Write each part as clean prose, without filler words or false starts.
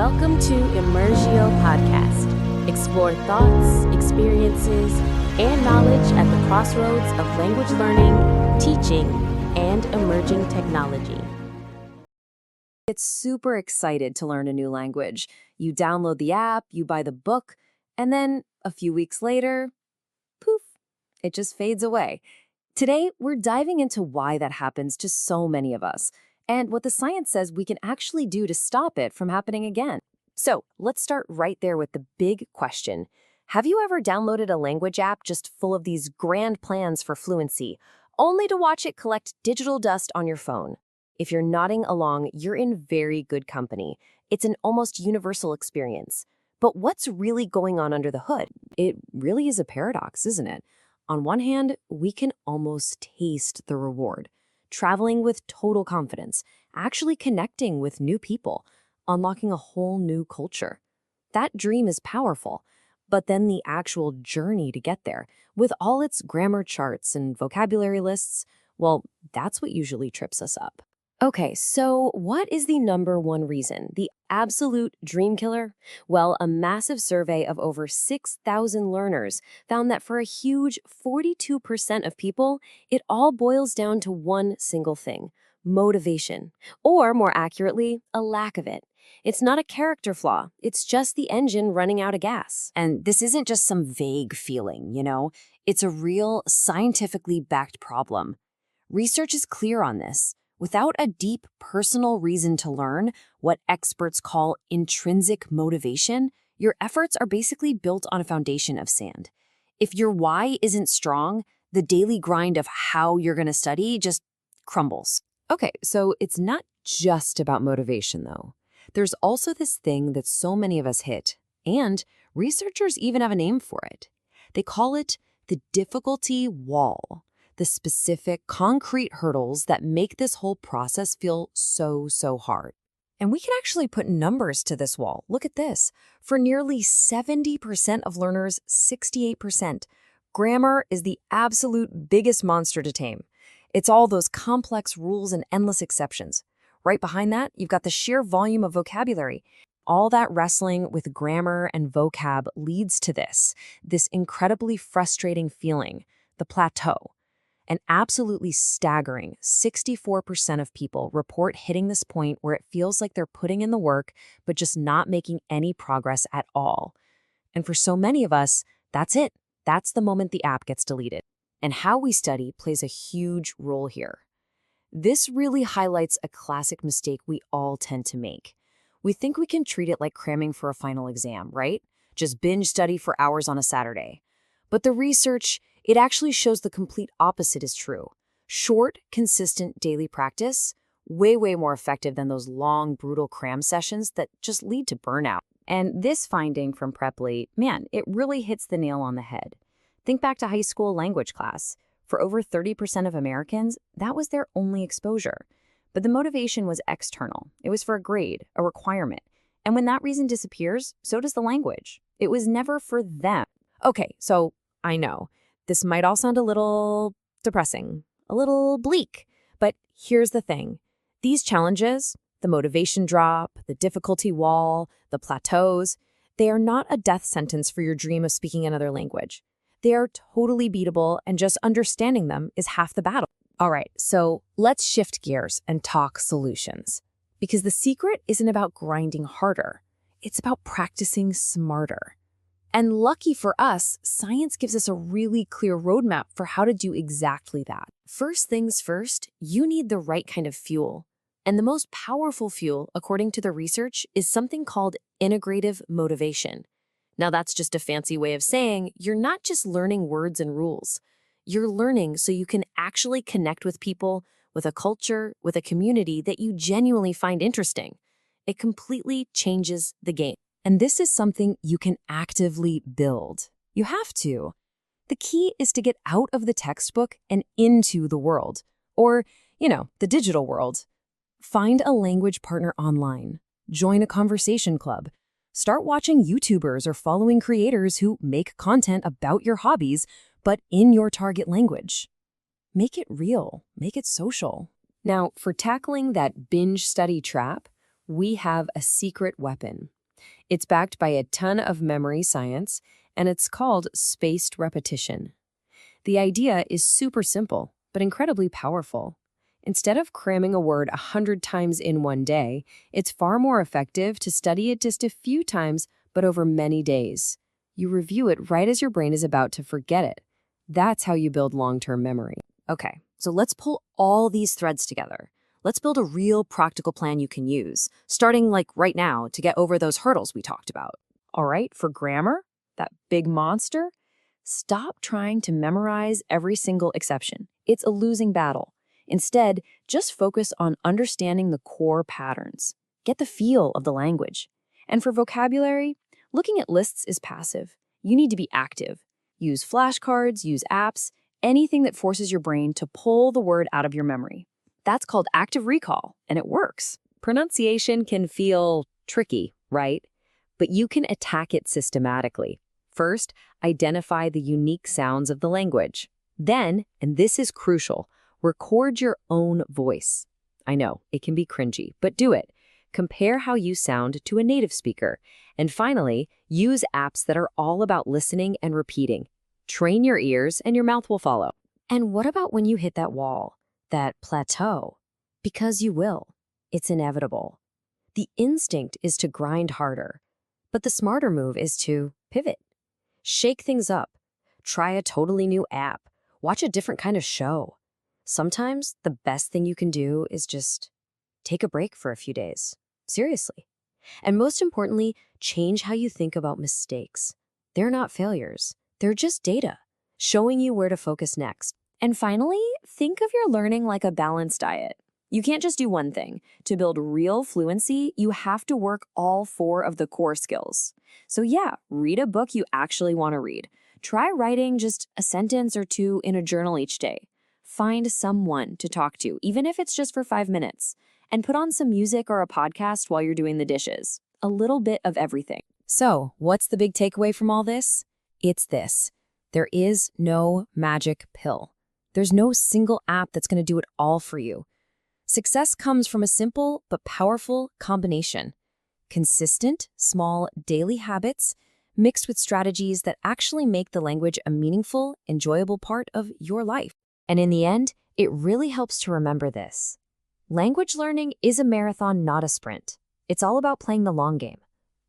Welcome to Immergio Podcast. Explore thoughts, experiences, and knowledge at the crossroads of language learning, teaching, and emerging technology. Get super excited to learn a new language. You download the app, you buy the book, and then a few weeks later, poof, it just fades away. Today, we're diving into why that happens to so many of us and what the science says we can actually do to stop it from happening again. So let's start right there with the big question. Have you ever downloaded a language app just full of these grand plans for fluency, only to watch it collect digital dust on your phone? If you're nodding along, you're in very good company. It's an almost universal experience. But what's really going on under the hood? It really is a paradox, isn't it? On one hand, we can almost taste the reward. Traveling with total confidence, actually connecting with new people, unlocking a whole new culture. That dream is powerful, but then the actual journey to get there, with all its grammar charts and vocabulary lists, well, that's what usually trips us up. Okay, so what is the number one reason, the absolute dream killer? Well, a massive survey of over 6,000 learners found that for a huge 42% of people, it all boils down to one single thing: motivation, or more accurately, a lack of it. It's not a character flaw, it's just the engine running out of gas. And this isn't just some vague feeling, It's a real, scientifically backed problem. Research is clear on this. Without a deep personal reason to learn, what experts call intrinsic motivation, your efforts are basically built on a foundation of sand. If your why isn't strong, the daily grind of how you're going to study just crumbles. Okay, so it's not just about motivation, though. There's also this thing that so many of us hit, and researchers even have a name for it. They call it the difficulty wall. The specific, concrete hurdles that make this whole process feel so hard. And we can actually put numbers to this wall. Look at this. For nearly 70% of learners, 68%, grammar is the absolute biggest monster to tame. It's all those complex rules and endless exceptions. Right behind that, you've got the sheer volume of vocabulary. All that wrestling with grammar and vocab leads to this incredibly frustrating feeling, the plateau. An absolutely staggering 64% of people report hitting this point where it feels like they're putting in the work, but just not making any progress at all. And for so many of us, that's it. That's the moment the app gets deleted. And how we study plays a huge role here. This really highlights a classic mistake we all tend to make. We think we can treat it like cramming for a final exam, right? Just binge study for hours on a Saturday. But the research, it actually shows the complete opposite is true. Short, consistent daily practice, way more effective than those long, brutal cram sessions that just lead to burnout. And this finding from Preply, man, it really hits the nail on the head. Think back to high school language class. For over 30% of Americans, that was their only exposure. But the motivation was external. It was for a grade, a requirement. And when that reason disappears, so does the language. It was never for them. Okay, so I know. This might all sound a little depressing, a little bleak, but here's the thing. These challenges, the motivation drop, the difficulty wall, the plateaus, they are not a death sentence for your dream of speaking another language. They are totally beatable, and just understanding them is half the battle. All right, so let's shift gears and talk solutions. Because the secret isn't about grinding harder. It's about practicing smarter. And lucky for us, science gives us a really clear roadmap for how to do exactly that. First things first, you need the right kind of fuel. And the most powerful fuel, according to the research, is something called integrative motivation. Now, that's just a fancy way of saying you're not just learning words and rules. You're learning so you can actually connect with people, with a culture, with a community that you genuinely find interesting. It completely changes the game. And this is something you can actively build. You have to. The key is to get out of the textbook and into the world. Or, the digital world. Find a language partner online. Join a conversation club. Start watching YouTubers or following creators who make content about your hobbies, but in your target language. Make it real. Make it social. Now, for tackling that binge study trap, We have a secret weapon. It's backed by a ton of memory science, and it's called spaced repetition. The idea is super simple, but incredibly powerful. Instead of cramming a word 100 times in one day, it's far more effective to study it just a few times, but over many days. You review it right as your brain is about to forget it. That's how you build long-term memory. Okay, so let's pull all these threads together. Let's build a real practical plan you can use, starting like right now to get over those hurdles we talked about. All right, for grammar, that big monster, stop trying to memorize every single exception. It's a losing battle. Instead, just focus on understanding the core patterns. Get the feel of the language. And for vocabulary, looking at lists is passive. You need to be active. Use flashcards, use apps, anything that forces your brain to pull the word out of your memory. That's called active recall, and it works. Pronunciation can feel tricky, right? But you can attack it systematically. First, identify the unique sounds of the language. Then, and this is crucial, record your own voice. I know, it can be cringy, but do it. Compare how you sound to a native speaker. And finally, use apps that are all about listening and repeating. Train your ears and your mouth will follow. And what about when you hit that wall, that plateau? Because you will. It's inevitable. The instinct is to grind harder, but the smarter move is to pivot. Shake things up. Try a totally new app. Watch a different kind of show. Sometimes the best thing you can do is just take a break for a few days. Seriously. And most importantly, change how you think about mistakes. They're not failures. They're just data, showing you where to focus next. And finally, think of your learning like a balanced diet. You can't just do one thing. To build real fluency, you have to work all 4 of the core skills. So yeah, read a book you actually want to read. Try writing just a sentence or 2 in a journal each day. Find someone to talk to, even if it's just for 5 minutes. And put on some music or a podcast while you're doing the dishes. A little bit of everything. So, what's the big takeaway from all this? It's this. There is no magic pill. There's no single app that's going to do it all for you. Success comes from a simple but powerful combination. Consistent, small, daily habits mixed with strategies that actually make the language a meaningful, enjoyable part of your life. And in the end, it really helps to remember this. Language learning is a marathon, not a sprint. It's all about playing the long game.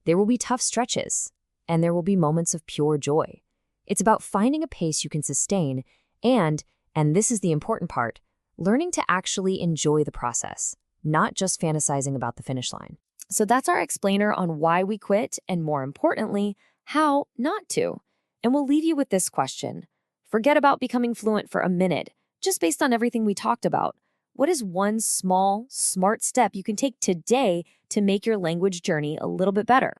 There will be tough stretches, and there will be moments of pure joy. It's about finding a pace you can sustain and this is the important part, learning to actually enjoy the process, not just fantasizing about the finish line. So that's our explainer on why we quit and, more importantly, how not to. And we'll leave you with this question. Forget about becoming fluent for a minute, just based on everything we talked about. What is one small, smart step you can take today to make your language journey a little bit better?